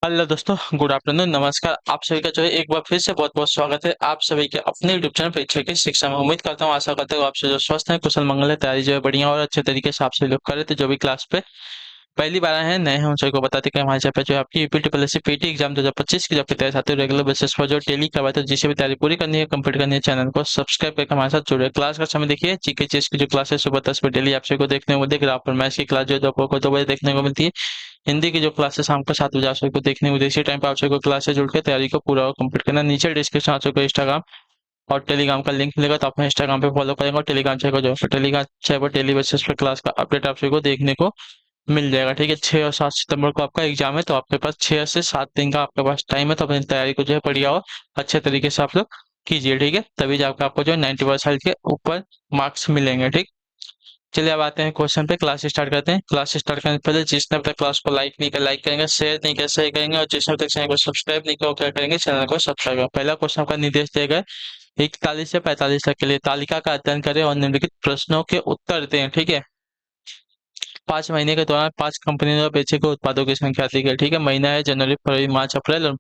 Hello दोस्तों, good afternoon, नमस्कार। आप सभी का जो है एक बार फिर से बहुत बहुत स्वागत है आप सभी के अपने यूट्यूब चैनल परीक्षा की शिक्षा में। उम्मीद करता हूँ, आशा करता हूँ आप सभी जो स्वस्थ हैं, कुशल मंगल है, तैयारी जो है बढ़िया और अच्छे तरीके से आप सभी लोग कर रहे थे। जो भी क्लास पे पहली बार आए हैं, नए हैं, उन सभी को बताते कि हमारे यहाँ पे जो है आपकी यूपी ट्रिपल पीटी एग्जाम 2025 की जो आपकी तैयारी साथ रेगुलर बेसिस पर जो डेली करवाते हैं, जिसे भी तैयारी पूरी करनी है, कंप्लीट करनी है, चैनल को सब्सक्राइब करके हमारे साथ जुड़े। क्लास का समय देखिए, जीके चेस की जो क्लास है सुबह 10 बजे डेली आप सभी को देखने को मिलती है। ग्राफर मैथ्स की क्लास जो है दोपहर को 2 बजे देखने को मिलती है। हिंदी की जो क्लासेस शाम को 7 बजे आप सभी को देखने को मिलती है। इसी टाइम पे आप सभी को क्लास से जुड़ के तैयारी को पूरा कंप्लीट करना। नीचे डिस्क्रिप्शन आप सभी को इंस्टाग्राम और टेलीग्राम का लिंक मिलेगा, तो आप इंस्टाग्राम पे फॉलो करेंगे और टेलीग्राम चैनल को जो है टेलीग्राम चैनल पर डेली बेसिस पे क्लास का अपडेट आप सभी को देखने को मिल जाएगा। ठीक है, 6 और 7 सितंबर को आपका एग्जाम है, तो आपके पास 6 से 7 दिन का आपके पास टाइम है, तो अपनी तैयारी को जो है बढ़िया और अच्छे तरीके से आप लोग कीजिए। ठीक है, तभी जाकर आपको जो है 90% के ऊपर मार्क्स मिलेंगे। ठीक, चलिए अब आते हैं क्वेश्चन पे। क्लास स्टार्ट करते हैं। क्लास स्टार्ट करने से पहले जिसने अब तक क्लास को लाइक नहीं किया लाइक करेंगे, शेयर नहीं किया शेयर करेंगे, और जिसने अब तक चैनल को सब्सक्राइब नहीं किया वो क्या करेंगे, चैनल को सब्सक्राइब करेंगे। पहला क्वेश्चन आपका निर्देश दिया गया है, 41 से 45 तक के लिए तालिका का अध्ययन करें और निम्नलिखित प्रश्नों के उत्तर दें। ठीक है, 5 महीने के दौरान 5 कंपनियों द्वारा बेचे गए उत्पादों की संख्या दी गई। ठीक है, महीना है जनवरी, फरवरी, मार्च, अप्रैल, और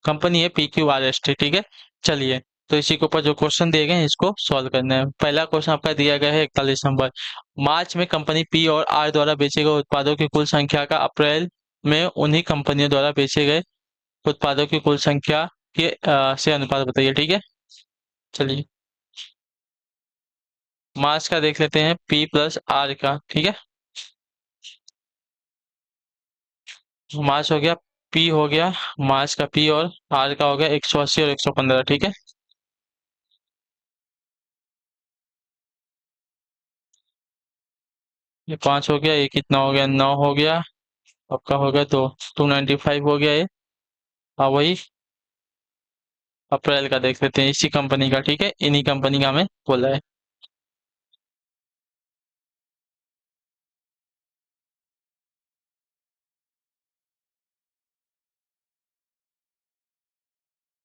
कंपनी है PQRST। ठीक है, चलिए तो इसी के ऊपर जो क्वेश्चन दिए गए हैं इसको सॉल्व करना है। पहला क्वेश्चन आपका दिया गया है 41 नंबर। मार्च में कंपनी पी और आर द्वारा बेचे गए उत्पादों की कुल संख्या का अप्रैल में उन्हीं कंपनियों द्वारा बेचे गए उत्पादों की कुल संख्या के से अनुपात बताइए। ठीक है, चलिए मार्च का देख लेते हैं, P+R का। ठीक है, मार्च हो गया, पी हो गया, मार्च का पी और आर का हो गया 180 और 115। ठीक है, ये 5 हो गया, ये कितना हो गया, 9 हो गया, आपका हो गया तो 295 हो गया ये। हाँ वही अप्रैल का देख लेते हैं, इसी कंपनी का। ठीक है, इन्हीं कंपनी का हमें बोला है।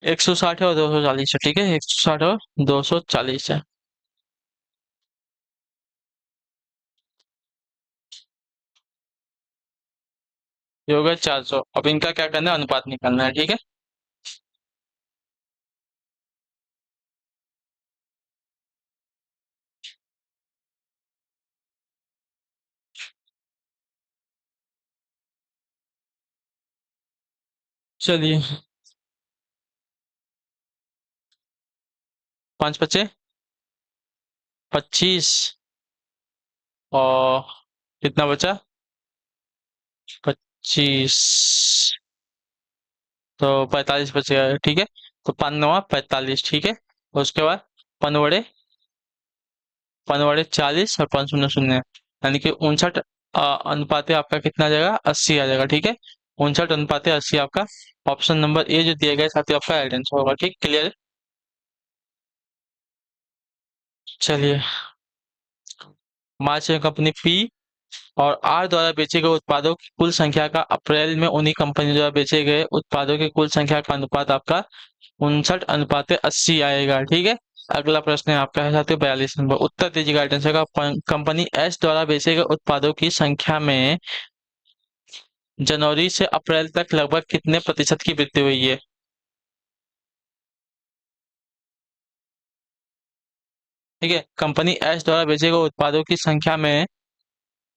एक सौ साठ है और 240 है। ठीक है, 160 और 240 है। ये हो गया 400। अब इनका क्या करना है, अनुपात निकालना है। ठीक है, चलिए 5 बचे 25, और कितना बचा, 25, तो 45 बचेगा। ठीक है, तो 5×9 = 45। ठीक है, उसके बाद पनवड़े, 40 और 5 शून्य शून्य, यानी कि 59 अनुपाते आपका कितना आ जाएगा, 80 आ जाएगा। ठीक है, 59 अनुपाते 80 आपका ऑप्शन नंबर ए जो दिया गया है साथियों आपका राइट आंसर होगा। ठीक, क्लियर। चलिए, मार्च में कंपनी पी और आर द्वारा बेचे गए उत्पादों की कुल संख्या का अप्रैल में उन्हीं कंपनी द्वारा बेचे गए उत्पादों की कुल संख्या का अनुपात आपका 59 अनुपाते 80 आएगा। ठीक है, अगला प्रश्न है आपका है साथियों 42 नंबर। उत्तर दीजिएगा राइट आंसर का। कंपनी एस द्वारा बेचे गए उत्पादों की संख्या में जनवरी से अप्रैल तक लगभग कितने प्रतिशत की वृद्धि हुई है। ठीक है, कंपनी एस द्वारा बेचे गए उत्पादों की संख्या में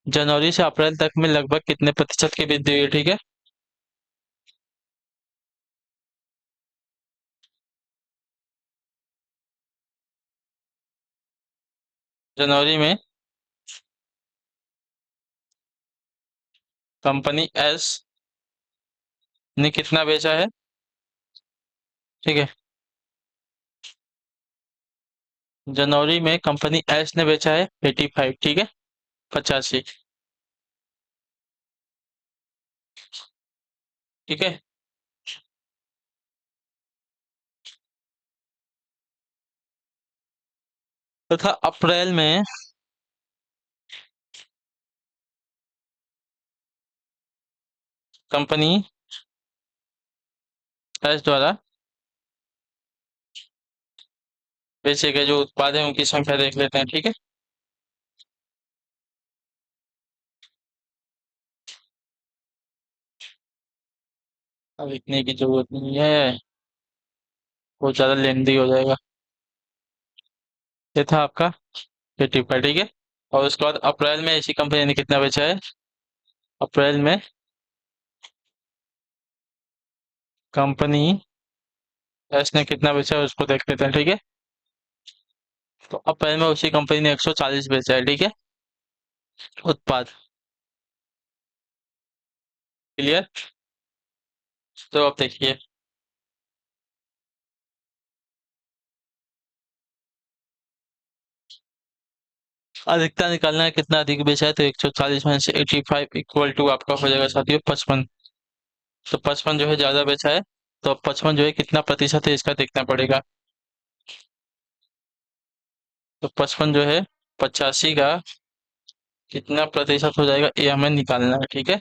जनवरी से अप्रैल तक में लगभग कितने प्रतिशत की वृद्धि हुई है। ठीक है, जनवरी में कंपनी एस ने कितना बेचा है। ठीक है, जनवरी में कंपनी एस ने बेचा है 85। ठीक है, 85। ठीक है, तथा अप्रैल में कंपनी एस द्वारा बेचे गए जो उत्पाद है उनकी संख्या देख लेते हैं। ठीक है, अब लिखने की जरूरत नहीं है, वो ज़्यादा लेंदी हो जाएगा। ये था आपका 80 ठीक है। और उसके बाद अप्रैल में इसी कंपनी ने कितना बेचा है? अप्रैल में कंपनी एस ने कितना बेचा है उसको देख लेते हैं, ठीक है। तो अप्रैल में उसी कंपनी ने 140 बेचा है, ठीक है, उत्पाद। क्लियर? तो अब देखिए, अधिकता निकालना है, कितना अधिक बेचा है, तो 140 में से 85 इक्वल टू आपका हो जाएगा साथियों 55। तो 55 जो है ज्यादा बेचा है, तो अब 55 जो है कितना प्रतिशत है इसका देखना पड़ेगा। तो 55 जो है 85 का कितना प्रतिशत हो जाएगा, ये हमें निकालना है, ठीक है।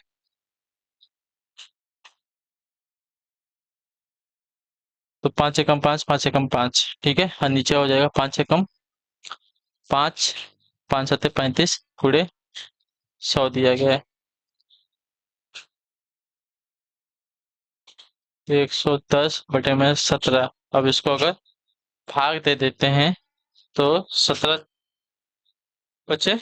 तो 5 एकम 5, 5 एकम 5, ठीक है, और नीचे हो जाएगा 5 एकम 5, 5 सत्ते 35 गुणे 100 दिया गया है। 110/17। अब इसको अगर भाग दे देते हैं तो 17 बचे,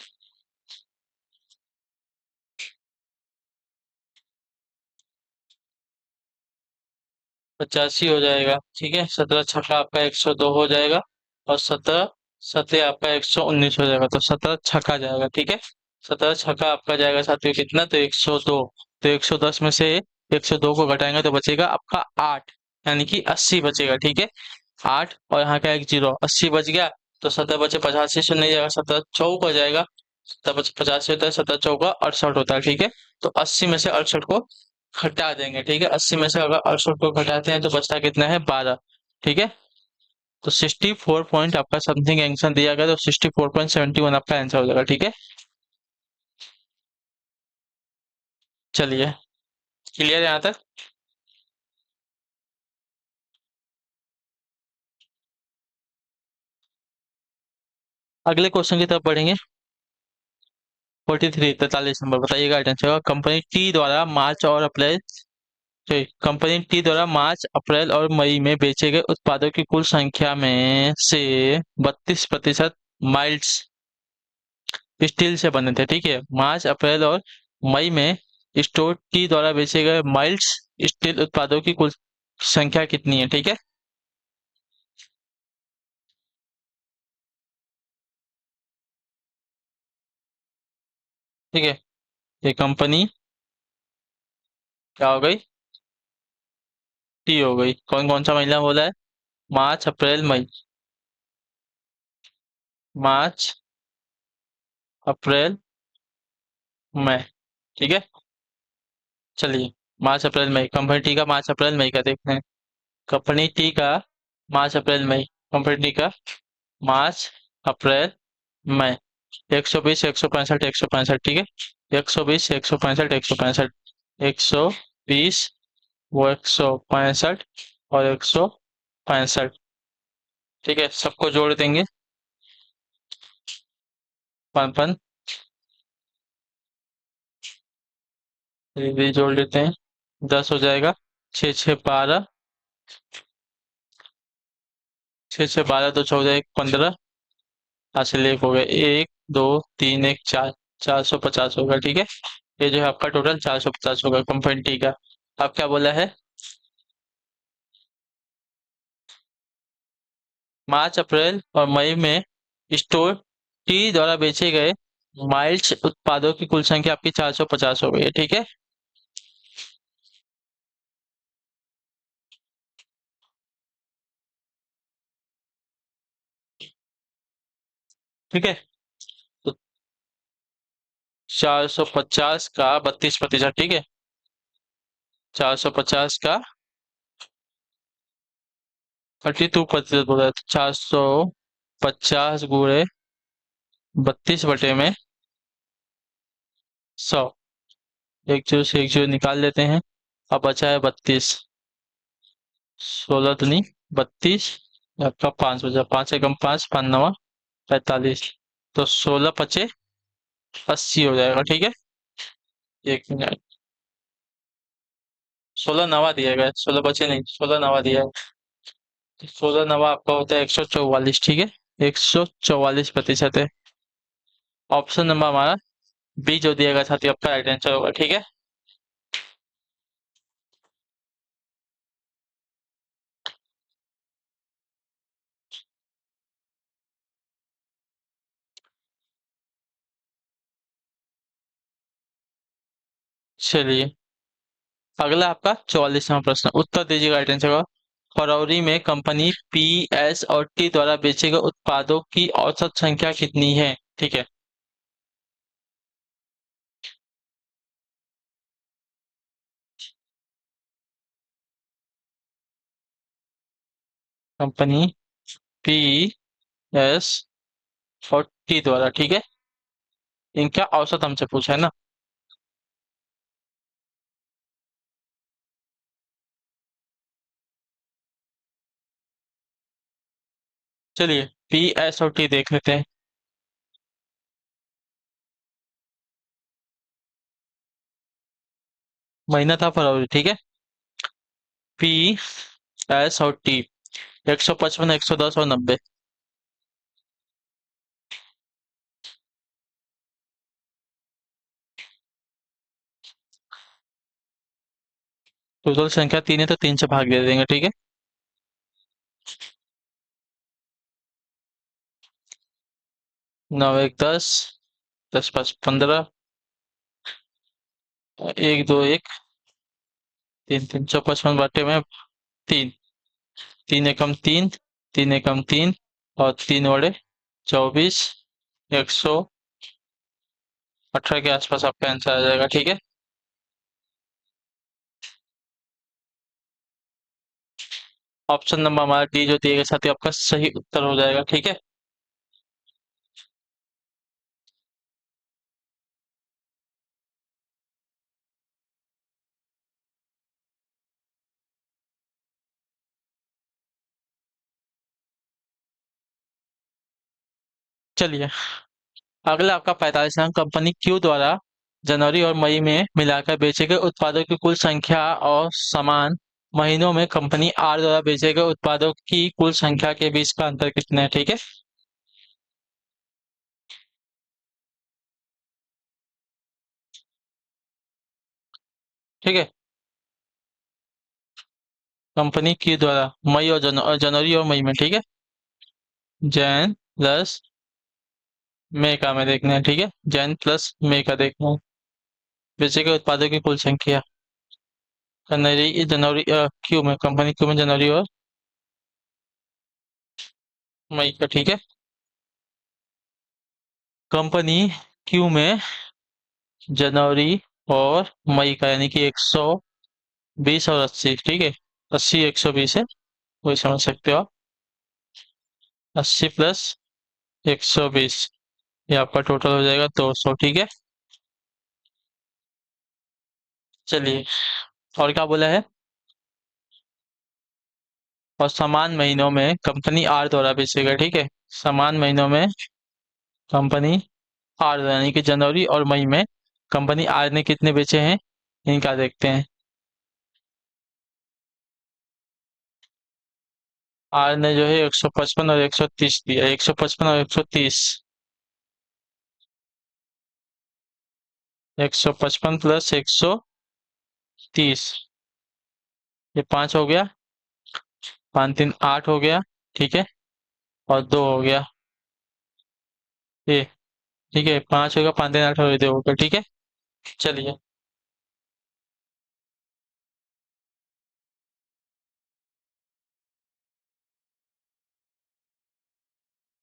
85 हो जाएगा, ठीक है। 17 छक्का आपका 102 हो जाएगा, और 17 सत्ते आपका 119 हो जाएगा, तो 17 छक्का जाएगा, ठीक है। 17 छक्का आपका जाएगा साथियों कितना, तो 102। तो 110 में से 102 को घटाएंगे तो बचेगा आपका 8, यानी कि 80 बचेगा, ठीक है। 8 और यहाँ का एक जीरो, 80 बच गया। तो 17 बचे 85 से नहीं जाएगा, 17 चौक हो जाएगा। 17 बचे 85 होता है, 17 चौका 68 होता है, ठीक है। तो 80 में से 68 को घटा देंगे, ठीक है। 80 में से अगर 68 को घटाते हैं तो बचता कितना है, 12, ठीक है। तो 64 पॉइंट आपका समथिंग आंसर दिया गया, तो 64.71 आपका आंसर हो जाएगा, ठीक है। चलिए, क्लियर है यहाँ तक? अगले क्वेश्चन की तरफ बढ़ेंगे। 43 43 नंबर, बताइएगा आइटम होगा, कंपनी टी द्वारा मार्च अप्रैल और मई में बेचे गए उत्पादों की कुल संख्या में से 32% माइल्ड्स स्टील से बने थे, ठीक है। मार्च अप्रैल और मई में स्टोर टी द्वारा बेचे गए माइल्ड्स स्टील उत्पादों की कुल संख्या कितनी है, ठीक है। ठीक है, ये कंपनी क्या हो गई, टी हो गई। कौन कौन सा महीना बोला है? मार्च अप्रैल मई। मार्च अप्रैल मई, ठीक है। चलिए, मार्च अप्रैल मई, कंपनी टी का मार्च अप्रैल मई का देखते हैं। कंपनी टी का मार्च अप्रैल मई, कंपनी टी का मार्च अप्रैल मई, 120 165 165, ठीक है। 120 165 165, 120, वो 165 और 165, ठीक है, सबको जोड़ देंगे। 55, ये भी जोड़ लेते हैं, 10 हो जाएगा। 6 6 12, 6 6 12, तो 14 1 15, हासिल एक हो गया, 1 2 3 1 4, 450 होगा, ठीक है। ये जो है आपका टोटल 450 होगा कंपनी टी का। आप क्या बोला है? मार्च अप्रैल और मई में स्टोर टी द्वारा बेचे गए माइल्स उत्पादों की कुल संख्या आपकी 450 हो गई है, ठीक है। ठीक है, तो 450 का 32%, ठीक है। 450 का 32% बोला है, तो 450 गुणे 32 बटे में 100, एक जीरो से एक जीरो निकाल लेते हैं। अब बचा है 32, 16 दूनी 32, आपका 5 बचा, 5 एकम 5, 5 9 45, तो 16 पचे 80 हो जाएगा, ठीक है। 1 मिनट, 16 नवा दिया गया है, 16 बचे नहीं, 16 नवा दिया है। 16 नवा आपका होता है 144, ठीक है। 144% है। ऑप्शन नंबर हमारा बी जो दिया गया साथी आपका राइट आंसर होगा, ठीक है। चलिए, अगला आपका 44वां प्रश्न, उत्तर दीजिएगा राइट आंसर का। फरवरी में कंपनी पी, एस और टी द्वारा बेचे गए उत्पादों की औसत संख्या कितनी है, ठीक है। कंपनी पी, एस और टी द्वारा, ठीक है। इनका औसत हमसे पूछा है ना। चलिए, पी, एस और टी देख लेते हैं। महीना था फरवरी, ठीक है। पी, एस और टी, 155, 110 और 90। टोटल संख्या 3 है तो 3 से भाग दे देंगे, ठीक है। 9 1 10, 10 5 15, 1 2 1, 3 3 155 बाटे में 3, 3 एकम 3, 3 एकम 3 और 3 बड़े 24, 118 के आसपास आपका आंसर आ जाएगा, ठीक है। ऑप्शन नंबर हमारा डी जो दिए गए साथ ही आपका सही उत्तर हो जाएगा, ठीक है। चलिए, अगला आपका 45वां, कंपनी क्यू द्वारा जनवरी और मई में मिलाकर बेचे गए उत्पादों की कुल संख्या और समान महीनों में कंपनी आर द्वारा बेचे गए उत्पादों की कुल संख्या के बीच का अंतर कितना है, ठीक है। ठीक है। कंपनी क्यू द्वारा मई और जनवरी और मई में, ठीक है। जैन प्लस मई का हमें देखना है, ठीक है। जैन प्लस मई का देखना है। बेचे गए उत्पादों की कुल संख्या जनवरी जनवरी क्यू में, कंपनी क्यू में जनवरी और मई का, ठीक है। कंपनी क्यू में जनवरी और मई का यानी कि 120 और 80, ठीक है। 80 120 है, वही समझ सकते हो आप। 80 प्लस 120, ये आपका टोटल हो जाएगा 200, ठीक है। चलिए, और क्या बोला है। और समान महीनों में कंपनी आर द्वारा बेचे गए, ठीक है। समान महीनों में कंपनी आर यानी कि जनवरी और मई में कंपनी आर ने कितने बेचे हैं, इनका देखते हैं। आर ने जो है 155 और 130 दिया, 155 और 130। 155 प्लस 130, ये 5 हो गया, 5 3 8 हो गया, ठीक है। और 2 हो गया ये, ठीक है। 5 हो गया, 5 3 8 हो गया, 2 हो गया, ठीक है। चलिए,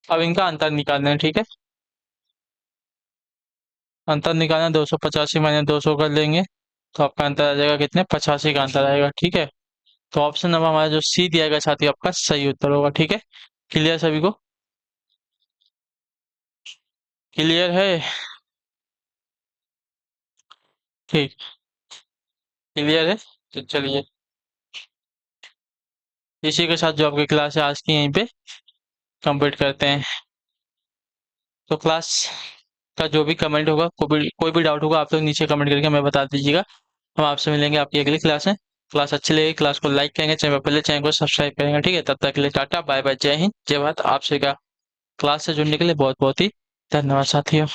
अब इनका अंतर निकालना है, ठीक है। अंतर निकालना है, 285 माइनस 200 कर लेंगे तो आपका अंतर आ जाएगा कितने, 85 का अंतर आएगा, ठीक है। तो ऑप्शन नंबर हमारा जो सी दिया गया साथी आपका सही उत्तर होगा, ठीक है। क्लियर सभी को, क्लियर है, ठीक, क्लियर है। तो चलिए, इसी के साथ जो आपकी क्लास है आज की यहीं पे कंप्लीट करते हैं। तो क्लास का जो भी कमेंट होगा, कोई भी डाउट होगा आप लोग नीचे कमेंट करके हमें बता दीजिएगा। हम आपसे मिलेंगे आपकी अगली क्लास में। क्लास अच्छी लगी क्लास को लाइक करेंगे, चैनल पर पहले चैनल को सब्सक्राइब करेंगे। ठीक है, तब तक के लिए टाटा बाय बाय, जय हिंद जय भारत। आप सभी का क्लास से जुड़ने के लिए बहुत बहुत ही धन्यवाद साथियों।